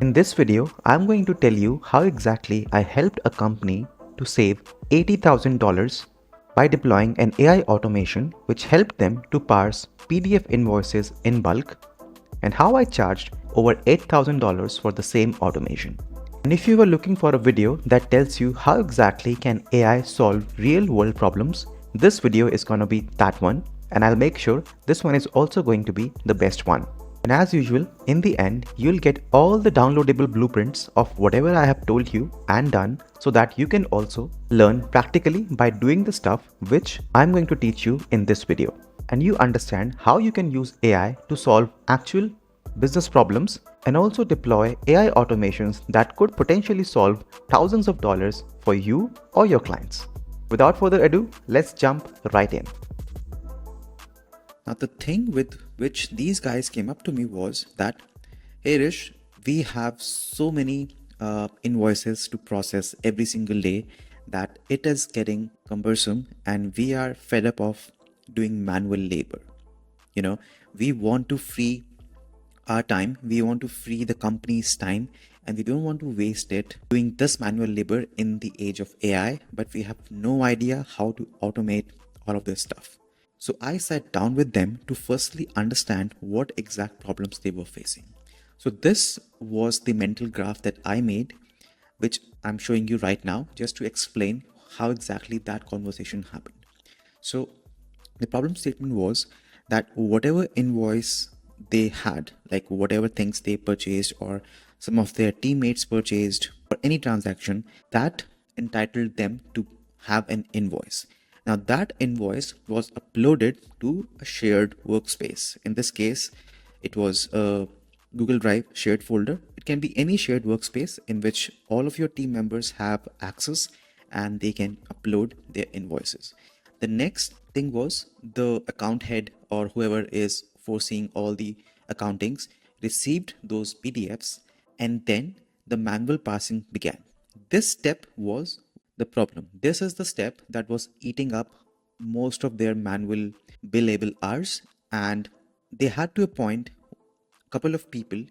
In this video, I'm going to tell you how exactly I helped a company to save $80,000 by deploying an AI automation which helped them to parse PDF invoices in bulk, and how I charged over $8,000 for the same automation. And if you were looking for a video that tells you how exactly can AI solve real world problems, this video is going to be that one, and I'll make sure this one is also going to be the best one. And as usual, in the end, you'll get all the downloadable blueprints of whatever I have told you and done, so that you can also learn practically by doing the stuff which I'm going to teach you in this video. And you understand how you can use AI to solve actual business problems and also deploy AI automations that could potentially solve thousands of dollars for you or your clients. Without further ado, let's jump right in. Now, the thing with which these guys came up to me was that, hey Rish, we have so many invoices to process every single day that it is getting cumbersome and we are fed up of doing manual labor. We want to free our time, we want to free the company's time, and we don't want to waste it doing this manual labor in the age of AI, but we have no idea how to automate all of this stuff. So I sat down with them to firstly understand what exact problems they were facing. So this was the mental graph that I made, which I'm showing you right now, just to explain how exactly that conversation happened. So the problem statement was that whatever invoice they had, like whatever things they purchased or some of their teammates purchased or any transaction, that entitled them to have an invoice. Now that invoice was uploaded to a shared workspace. In this case, it was a Google Drive shared folder. It can be any shared workspace in which all of your team members have access and they can upload their invoices. The next thing was the account head or whoever is foreseeing all the accountings received those PDFs, and then the manual parsing began. This step was the problem. This is the step that was eating up most of their manual billable hours, and they had to appoint a couple of people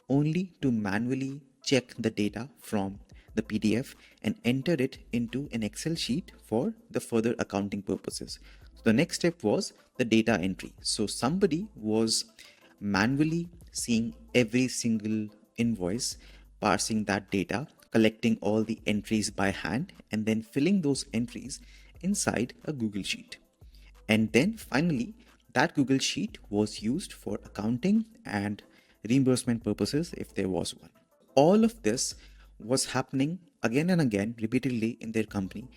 only to manually check the data from the PDF and enter it into an Excel sheet for the further accounting purposes. So the next step was the data entry. So somebody was manually seeing every single invoice, parsing that data, collecting all the entries by hand, and then filling those entries inside a Google Sheet. And then finally, that Google Sheet was used for accounting and reimbursement purposes if there was one. All of this was happening again and again repeatedly in their company,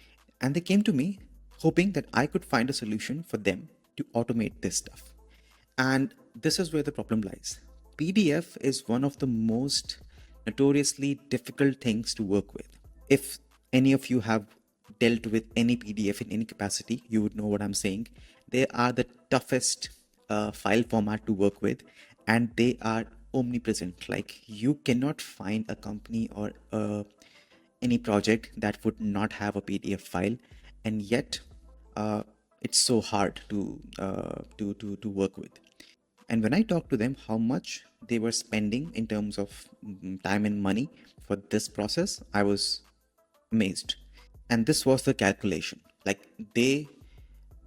and they came to me hoping that I could find a solution for them to automate this stuff. And this is where the problem lies. PDF is one of the most notoriously difficult things to work with. If any of you have dealt with any PDF in any capacity, you would know what I'm saying. They are the toughest file format to work with, and they are omnipresent. Like, you cannot find a company or any project that would not have a PDF file, and yet it's so hard to work with. And when I talked to them how much they were spending in terms of time and money for this process, I was amazed. And this was the calculation. Like, they,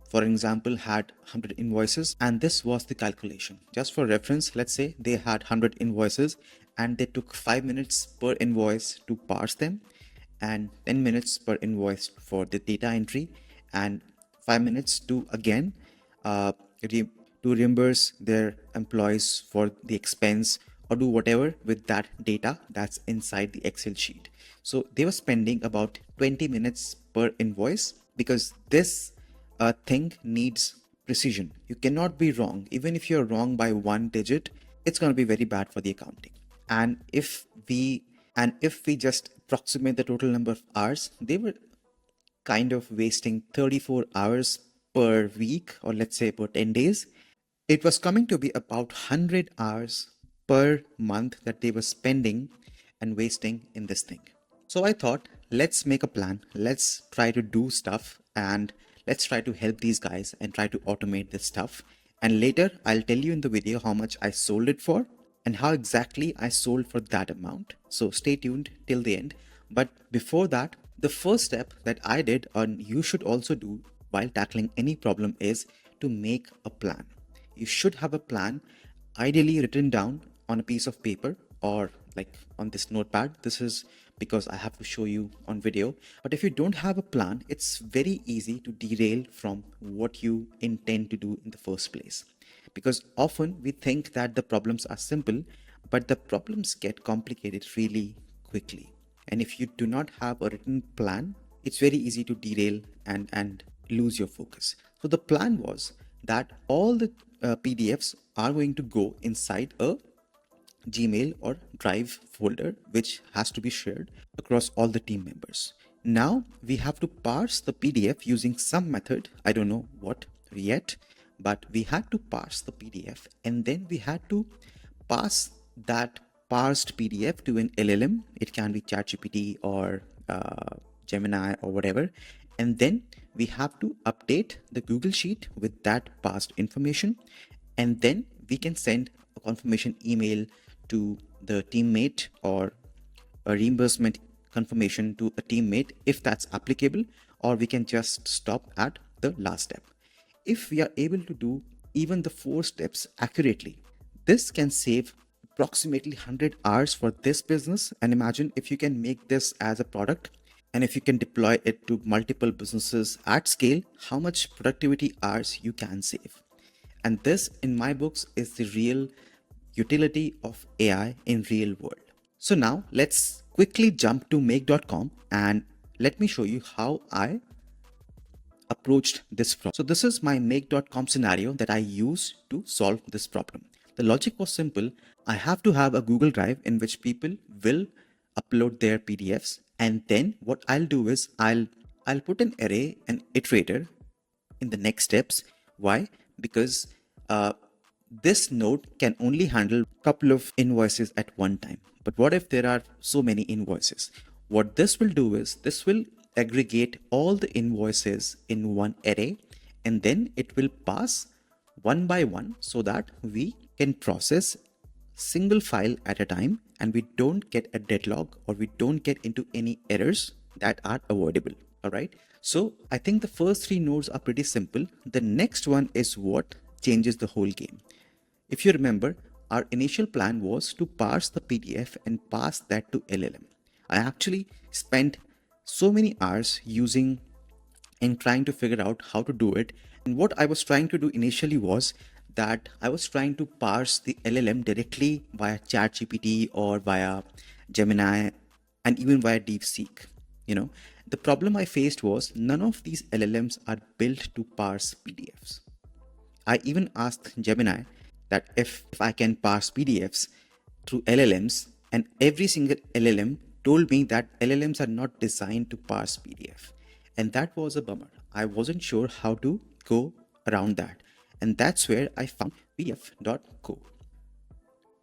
for example, had 100 invoices, and this was the calculation. Just for reference, let's say they had 100 invoices and they took 5 minutes per invoice to parse them, and 10 minutes per invoice for the data entry, and 5 minutes to again to reimburse their employees for the expense or do whatever with that data that's inside the Excel sheet. So they were spending about 20 minutes per invoice, because this thing needs precision. You cannot be wrong. Even if you're wrong by one digit, it's going to be very bad for the accounting. And if we just approximate the total number of hours, they were kind of wasting 34 hours per week, or let's say per 10 days. It was coming to be about 100 hours per month that they were spending and wasting in this thing. So I thought, let's make a plan. Let's try to do stuff, and let's try to help these guys and try to automate this stuff. And later I'll tell you in the video how much I sold it for. and how exactly I sold for that amount. So stay tuned till the end. But before that, the first step that I did, and you should also do while tackling any problem, is to make a plan. You should have a plan, ideally written down on a piece of paper or like on this notepad. This is because I have to show you on video. But if you don't have a plan, it's very easy to derail from what you intend to do in the first place. Because often we think that the problems are simple, but the problems get complicated really quickly. And if you do not have a written plan, it's very easy to derail and lose your focus. So the plan was that all the PDFs are going to go inside a Gmail or Drive folder, which has to be shared across all the team members. Now we have to parse the PDF using some method. I don't know what yet, but we had to parse the PDF, and then we had to pass that parsed PDF to an LLM. It can be ChatGPT or Gemini or whatever. And then we have to update the Google Sheet with that parsed information. And then we can send a confirmation email to the teammate or a reimbursement confirmation to a teammate if that's applicable, or we can just stop at the last step. If we are able to do even the 4 steps accurately, this can save approximately 100 hours for this business. And imagine if you can make this as a product, and if you can deploy it to multiple businesses at scale, how much productivity hours you can save. And this, in my books, is the real utility of AI in real world. So now let's quickly jump to make.com and let me show you how I approached this problem. So this is my make.com scenario that I used to solve this problem. The logic was simple. I have to have a Google Drive in which people will upload their PDFs, and then what I'll do is I'll put an array, an iterator in the next steps. Why? Because this node can only handle a couple of invoices at one time. But what if there are so many invoices? What this will do is this will aggregate all the invoices in one array, and then it will pass one by one so that we can process single file at a time and we don't get a deadlock or we don't get into any errors that are avoidable. All right. So I think the first 3 nodes are pretty simple. The next one is what changes the whole game. If you remember, our initial plan was to parse the PDF and pass that to LLM. I actually spent so many hours using and trying to figure out how to do it. And what I was trying to do initially was that I was trying to parse the LLM directly via ChatGPT or via Gemini and even via DeepSeek. The problem I faced was none of these LLMs are built to parse PDFs. I even asked Gemini that if I can parse PDFs through LLMs, and every single LLM told me that LLMs are not designed to parse PDF. And that was a bummer. I wasn't sure how to go around that. And that's where I found PDF.co.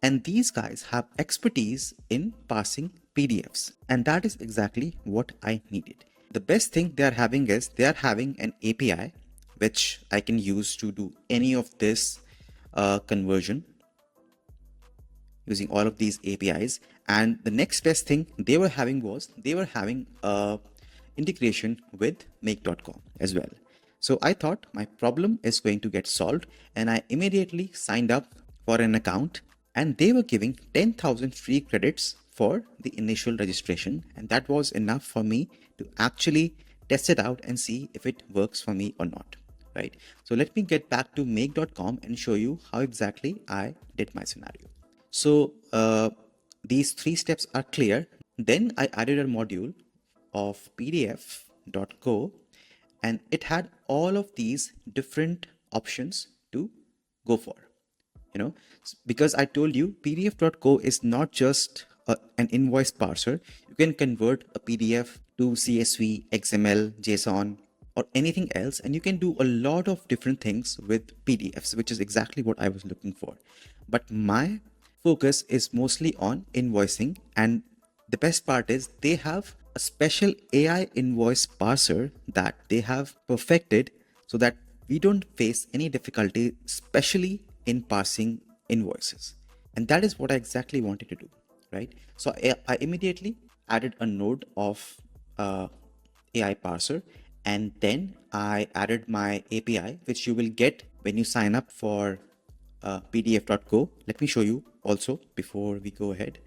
And these guys have expertise in parsing PDFs. And that is exactly what I needed. The best thing they are having is they are having an API which I can use to do any of this conversion using all of these APIs. And the next best thing they were having was they were having integration with make.com as well. So I thought my problem is going to get solved, and I immediately signed up for an account, and they were giving 10,000 free credits for the initial registration. And that was enough for me to actually test it out and see if it works for me or not. Right. So let me get back to make.com and show you how exactly I did my scenario. So these 3 steps are clear. Then I added a module of pdf.co, and it had all of these different options to go for. Because I told you pdf.co is not just an invoice parser. You can convert a PDF to CSV, XML, JSON, or anything else, and you can do a lot of different things with PDFs, which is exactly what I was looking for. But my focus is mostly on invoicing, and the best part is they have a special AI invoice parser that they have perfected so that we don't face any difficulty, especially in parsing invoices. And that is what I exactly wanted to do, right? So I immediately added a node of AI parser, and then I added my API, which you will get when you sign up for pdf.co. Let me show you also before we go ahead.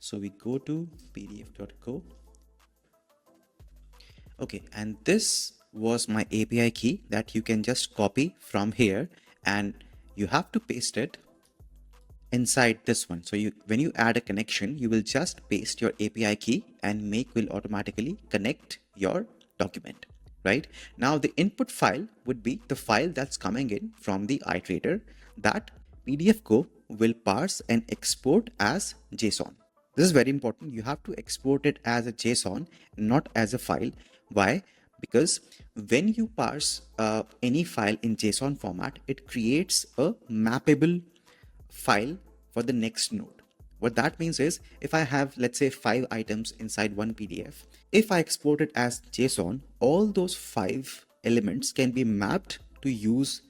So we go to pdf.co. Okay, and this was my API key that you can just copy from here, and you have to paste it inside this one. So when you add a connection, you will just paste your API key and Make will automatically connect your document. Right now, the input file would be the file that's coming in from the iterator that PDFco will parse and export as JSON. This is very important. You have to export it as a JSON, not as a file. Why? Because when you parse any file in JSON format, it creates a mappable file for the next node. What that means is, if I have, let's say, 5 items inside one PDF, if I export it as JSON, all those 5 elements can be mapped to use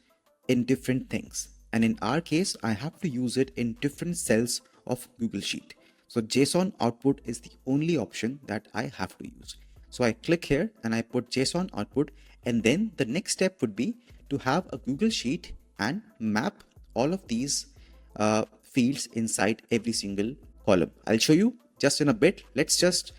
in different things. And in our case, I have to use it in different cells of Google Sheet. So JSON output is the only option that I have to use. So I click here and I put JSON output, and then the next step would be to have a Google Sheet and map all of these fields inside every single column. I'll show you just in a bit. Let's just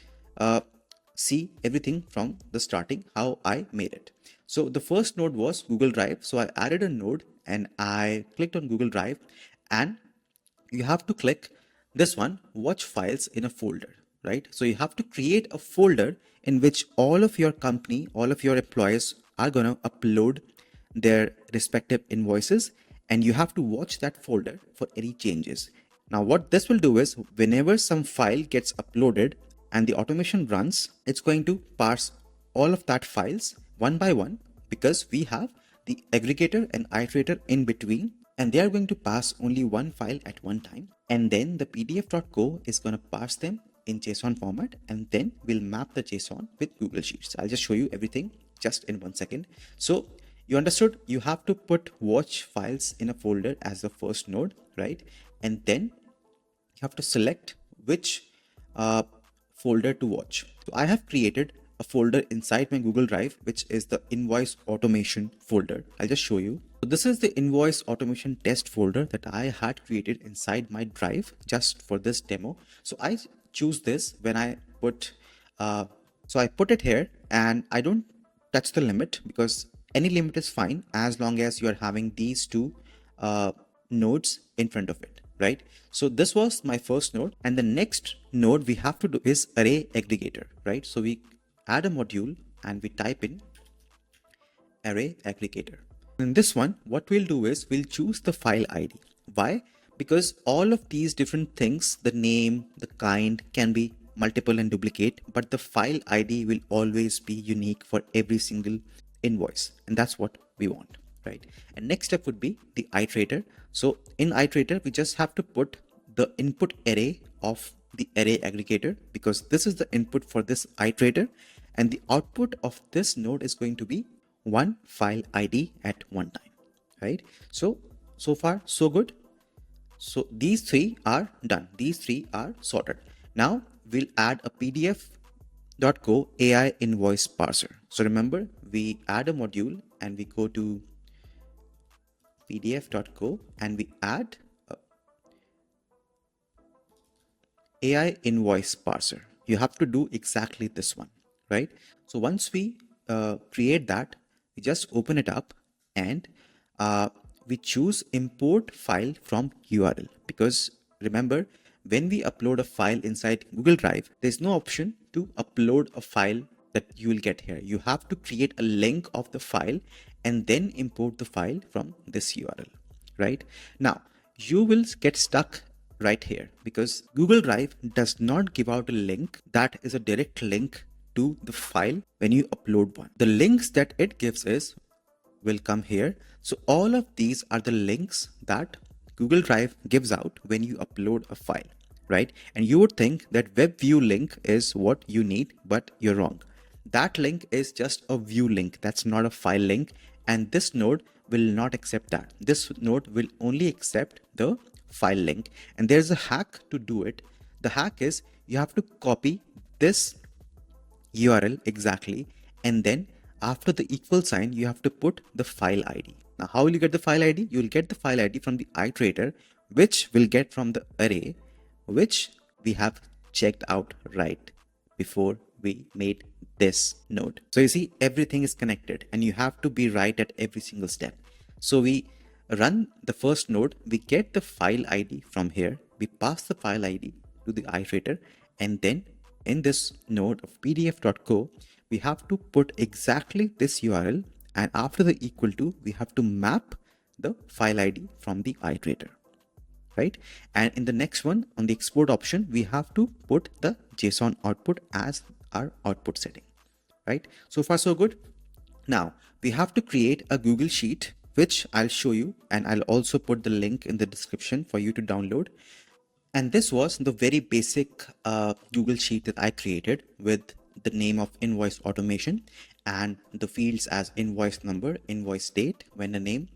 see everything from the starting, how I made it. So the first node was Google Drive. So I added a node and I clicked on Google Drive, and you have to click this one, watch files in a folder, right? So you have to create a folder in which all of your company, all of your employees are going to upload their respective invoices, and you have to watch that folder for any changes. Now, what this will do is, whenever some file gets uploaded and the automation runs, it's going to parse all of that files one by one, because we have the aggregator and iterator in between, and they are going to pass only one file at one time. And then the pdf.co is going to parse them in JSON format, and then we'll map the JSON with Google Sheets. I'll just show you everything just in 1 second. So you understood, you have to put watch files in a folder as the first node, right? And then you have to select which folder to watch. So I have created a folder inside my Google Drive, which is the invoice automation folder. I'll just show you. So this is the invoice automation test folder that I had created inside my drive just for this demo. So I choose this when I put, so I put it here, and I don't touch the limit, because any limit is fine as long as you are having these two nodes in front of it, right? So this was my first node, and the next node we have to do is array aggregator, right? So we add a module and we type in array aggregator. In this one, what we'll do is we'll choose the file ID. Why? Because all of these different things, the name, the kind, can be multiple and duplicate, but the file ID will always be unique for every single invoice, and that's what we want, right? And next step would be the iterator. So in iterator, we just have to put the input array of the array aggregator, because this is the input for this iterator, and the output of this node is going to be one file ID at one time, right? So far so good. So these three are done. These three are sorted. Now we'll add a pdf.co AI invoice parser. So remember, we add a module and we go to pdf.co and we add AI invoice parser. You have to do exactly this one, right? So once we create that, we just open it up and we choose import file from URL, because remember, when we upload a file inside Google Drive, there's no option to upload a file that you will get here. You have to create a link of the file and then import the file from this URL, right? Now, you will get stuck right here, because Google Drive does not give out a link that is a direct link to the file when you upload one. The links that it gives is will come here. So all of these are the links that Google Drive gives out when you upload a file, right? And you would think that web view link is what you need, but you're wrong. That link is just a view link. That's not a file link. And this node will not accept that. This node will only accept the file link. And there's a hack to do it. The hack is you have to copy this URL exactly, and then after the equal sign you have to put the file ID. Now how will you get the file ID? You will get the file ID from the iterator, which will get from the array which we have checked out right before we made this node. So you see, everything is connected and you have to be right at every single step. So we run the first node, we get the file ID from here, we pass the file ID to the iterator, and then in this node of pdf.co, we have to put exactly this URL, and after the equal to, we have to map the file ID from the iterator, right? And in the next one, on the export option, we have to put the JSON output as our output setting, right? So far so good. Now we have to create a Google Sheet, which I'll show you, and I'll also put the link in the description for you to download. And this was the very basic Google Sheet that I created with the name of invoice automation and the fields as invoice number, invoice date, vendor name,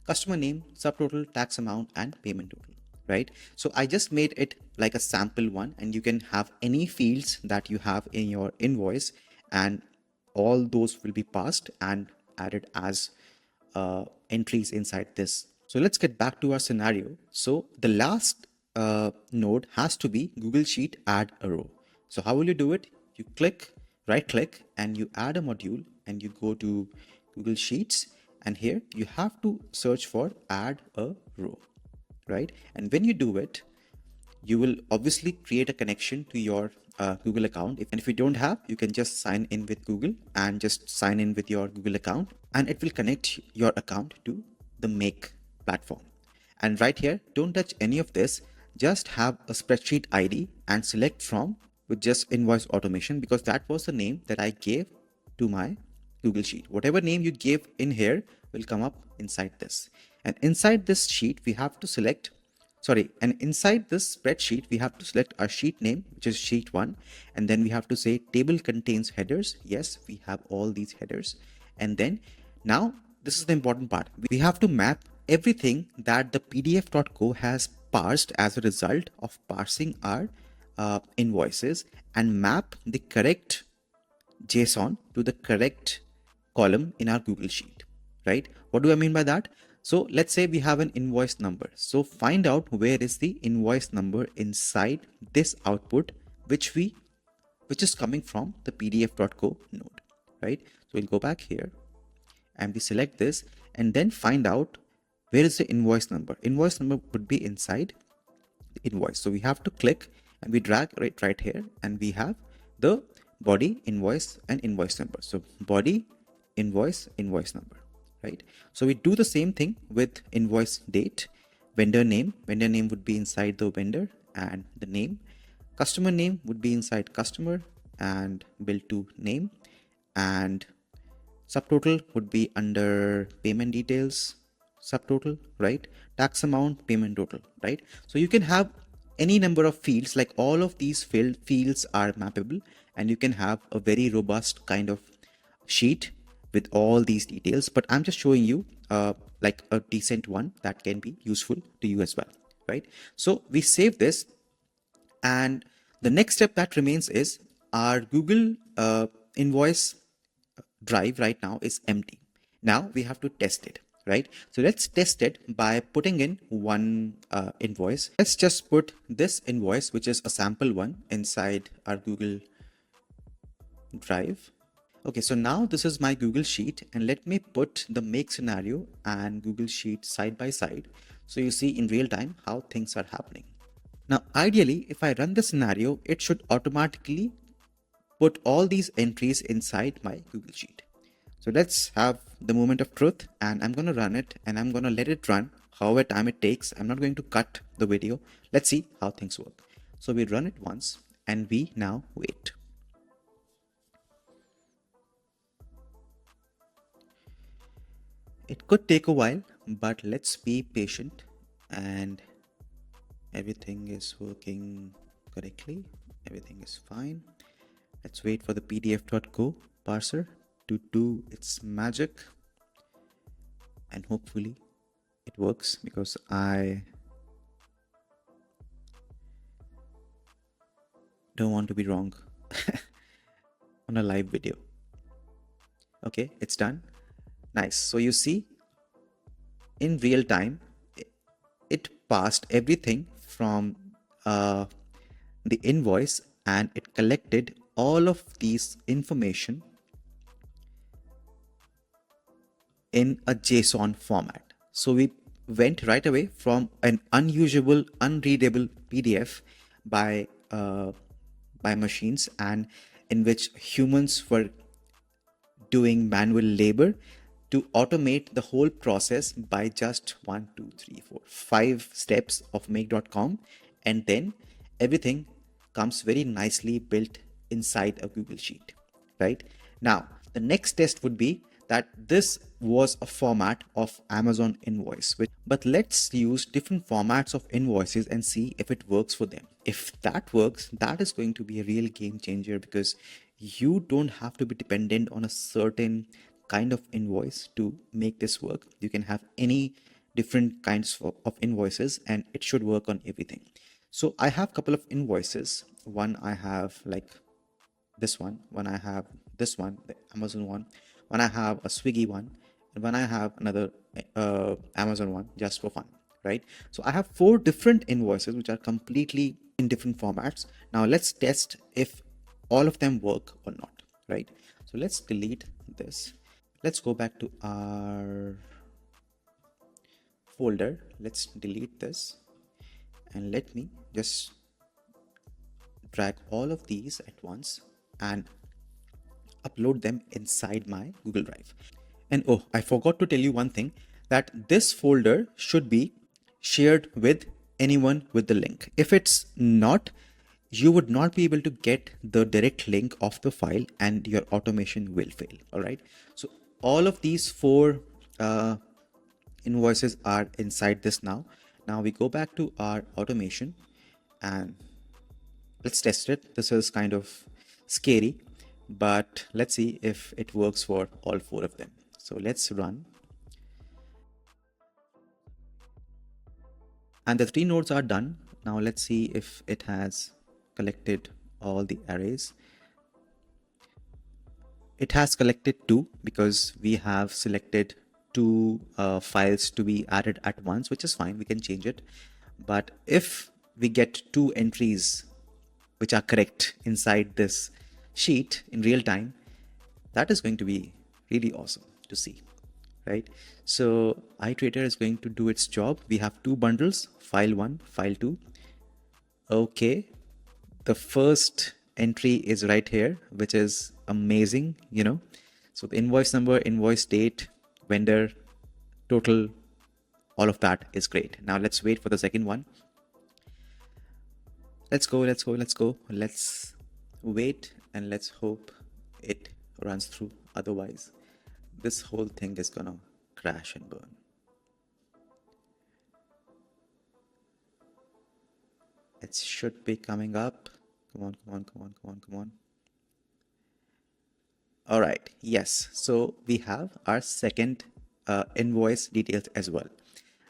customer name, subtotal, tax amount, and payment total, right? So I just made it like a sample one, and you can have any fields that you have in your invoice, and all those will be passed and added as entries inside this. So let's get back to our scenario. So the last node has to be Google Sheet add a row. So how will you do it? You right click and you add a module, and you go to Google Sheets, and here you have to search for add a row, right? And when you do it, you will obviously create a connection to your Google account. And if you don't have, you can just sign in with Google and just sign in with your Google account, and it will connect your account to the Make platform. And right here, don't touch any of this. Just have a spreadsheet ID and select from with just invoice automation, because that was the name that I gave to my Google Sheet. Whatever name you gave in here will come up inside this. And inside this sheet, we have to select and inside this spreadsheet, we have to select our sheet name, which is sheet 1, and then we have to say table contains headers. Yes, we have all these headers. And then now this is the important part. We have to map everything that the pdf.co has parsed as a result of parsing our invoices, and map the correct JSON to the correct column in our Google Sheet, right? What do I mean by that? So let's say we have an invoice number. So find out where is the invoice number inside this output, which is coming from the pdf.co node, right? So we'll go back here and we select this, and then find out where is the invoice number. Invoice number would be inside the invoice. So we have to click and we drag right here, and we have the body, invoice, and invoice number. So body, invoice number, right? So we do the same thing with invoice date, vendor name would be inside the vendor and the name, customer name would be inside customer and bill to name, and subtotal would be under payment details subtotal, right? Tax amount, payment total, right? So you can have any number of fields, like all of these fields are mappable, and you can have a very robust kind of sheet with all these details. But I'm just showing you like a decent one that can be useful to you as well, right? So we save this, and the next step that remains is our Google invoice drive right now is empty. Now we have to test it, right? So let's test it by putting in one invoice. Let's just put this invoice, which is a sample one, inside our Google Drive. Okay, so now this is my Google Sheet, and let me put the Make scenario and Google Sheet side by side, so you see in real time how things are happening. Now, ideally, if I run the scenario, it should automatically put all these entries inside my Google Sheet. So let's have the moment of truth, and I'm going to run it, and I'm going to let it run however time it takes. I'm not going to cut the video. Let's see how things work. So we run it once, and we now wait. It could take a while, but let's be patient, and everything is working correctly. Everything is fine. Let's wait for the pdf.co parser to do its magic, and hopefully it works, because I don't want to be wrong on a live video. Okay, it's done. Nice. So you see, in real time, it passed everything from the invoice, and it collected all of these information in a JSON format. So we went right away from an unusual, unreadable PDF by machines, and in which humans were doing manual labor, to automate the whole process by just 5 steps of make.com, and then everything comes very nicely built inside a Google Sheet. Right now, the next test would be that this was a format of Amazon invoice, but let's use different formats of invoices and see if it works for them. If that works, that is going to be a real game changer, because you don't have to be dependent on a certain kind of invoice to make this work. You can have any different kinds of invoices, and it should work on everything. So I have a couple of invoices. One I have like this one I have this one, the Amazon one I have a Swiggy one, and when I have another Amazon one, just for fun. Right, so I have 4 different invoices which are completely in different formats. Now let's test if all of them work or not. Right, so let's delete this. Let's go back to our folder. Let's delete this, and let me just drag all of these at once and upload them inside my Google Drive. And oh, I forgot to tell you one thing, that this folder should be shared with anyone with the link. If it's not, you would not be able to get the direct link of the file, and your automation will fail. All right, so all of these 4 invoices are inside this now. Now we go back to our automation and let's test it. This is kind of scary, but let's see if it works for all 4 of them. So let's run. And the 3 nodes are done. Now let's see if it has collected all the arrays. It has collected 2, because we have selected 2 files to be added at once, which is fine. We can change it. But if we get 2 entries which are correct inside this sheet in real time, that is going to be really awesome to see. Right, so Iterator is going to do its job. We have 2 bundles, file 1, file 2. Okay, the first entry is right here, which is amazing, you know. So the invoice number, invoice date, vendor, total, all of that is great. Now let's wait for the second one. Let's go. Let's wait, and let's hope it runs through. Otherwise, this whole thing is gonna crash and burn. It should be coming up. Come on. All right, yes, so we have our second invoice details as well.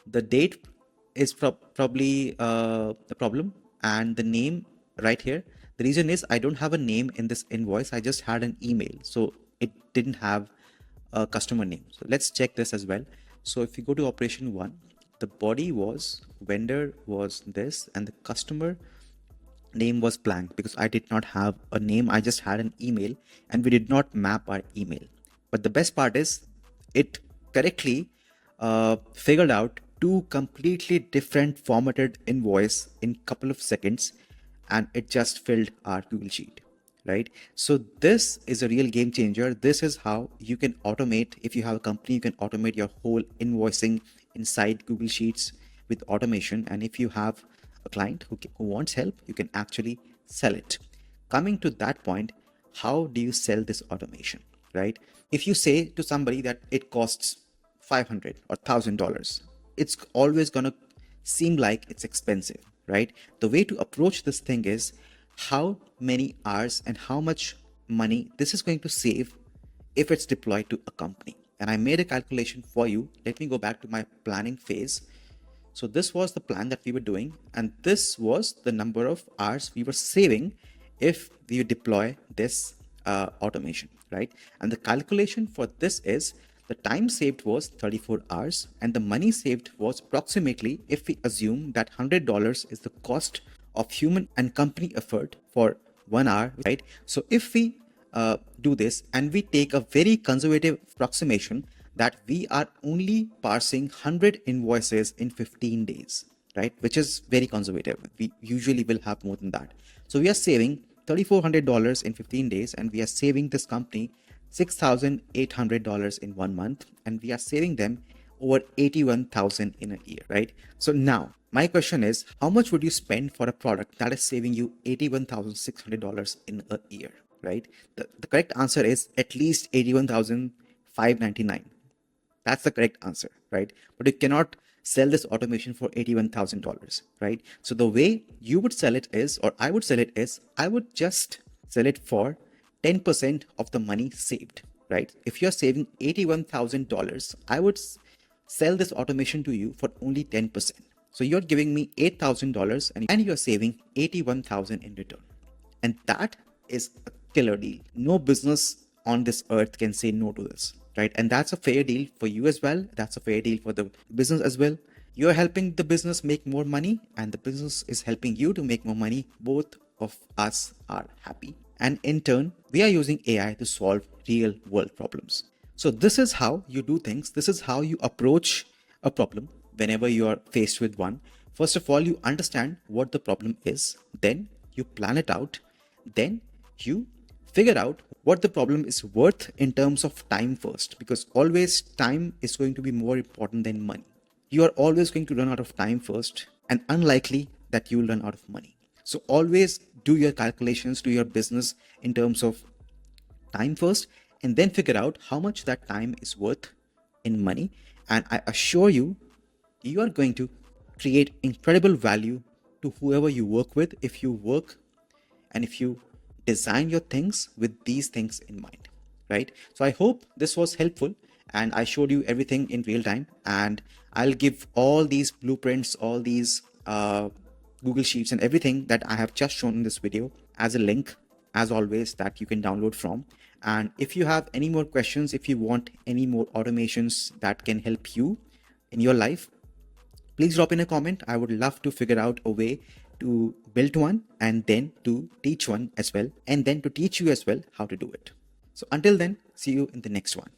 The date is probably the problem, and the name right here. The reason is I don't have a name in this invoice. I just had an email, so it didn't have a customer name. So let's check this as well. So if you go to operation 1, the body was vendor was this, and the customer name was blank, because I did not have a name. I just had an email, and we did not map our email. But the best part is it correctly figured out 2 completely different formatted invoice in couple of seconds, and it just filled our Google Sheet. Right, so this is a real game changer. This is how you can automate. If you have a company, you can automate your whole invoicing inside Google Sheets with automation. And if you have a client who wants help, you can actually sell it. Coming to that point, how do you sell this automation? Right, if you say to somebody that it costs $500 or $1,000, it's always gonna seem like it's expensive. Right, the way to approach this thing is how many hours and how much money this is going to save if it's deployed to a company. And I made a calculation for you. Let me go back to my planning phase. So this was the plan that we were doing, and this was the number of hours we were saving if we deploy this automation, right? And the calculation for this is the time saved was 34 hours and the money saved was approximately, if we assume that $100 is the cost of human and company effort for 1 hour, right? So if we do this and we take a very conservative approximation that we are only parsing 100 invoices in 15 days, right? Which is very conservative. We usually will have more than that. So we are saving $3,400 in 15 days and we are saving this company $6,800 in 1 month, and we are saving them over 81,000 in a year, right? So now my question is, how much would you spend for a product that is saving you $81,600 in a year, right? The correct answer is at least 81,599. That's the correct answer, right? But you cannot sell this automation for $81,000, right? So the way you would sell it is, or I would sell it is, I would just sell it for 10% of the money saved, right? If you're saving $81,000, I would sell this automation to you for only 10%. So you're giving me $8,000 and you're saving 81,000 in return. And that is a killer deal. No business on this earth can say no to this, right? And that's a fair deal for you as well. That's a fair deal for the business as well. You're helping the business make more money and the business is helping you to make more money. Both of us are happy. And in turn, we are using AI to solve real world problems. So this is how you do things. This is how you approach a problem whenever you are faced with one. First of all, you understand what the problem is. Then you plan it out. Then you figure out what the problem is worth in terms of time first, because always time is going to be more important than money. You are always going to run out of time first, and unlikely that you will run out of money. So always do your calculations to your business in terms of time first, and then figure out how much that time is worth in money. And I assure you, you are going to create incredible value to whoever you work with if you work and if you design your things with these things in mind, right? So I hope this was helpful and I showed you everything in real time, and I'll give all these blueprints, all these Google Sheets and everything that I have just shown in this video as a link, as always, that you can download from. And if you have any more questions, if you want any more automations that can help you in your life, please drop in a comment. I would love to figure out a way to build one and then to teach one as well, and then to teach you as well how to do it. So until then, see you in the next one.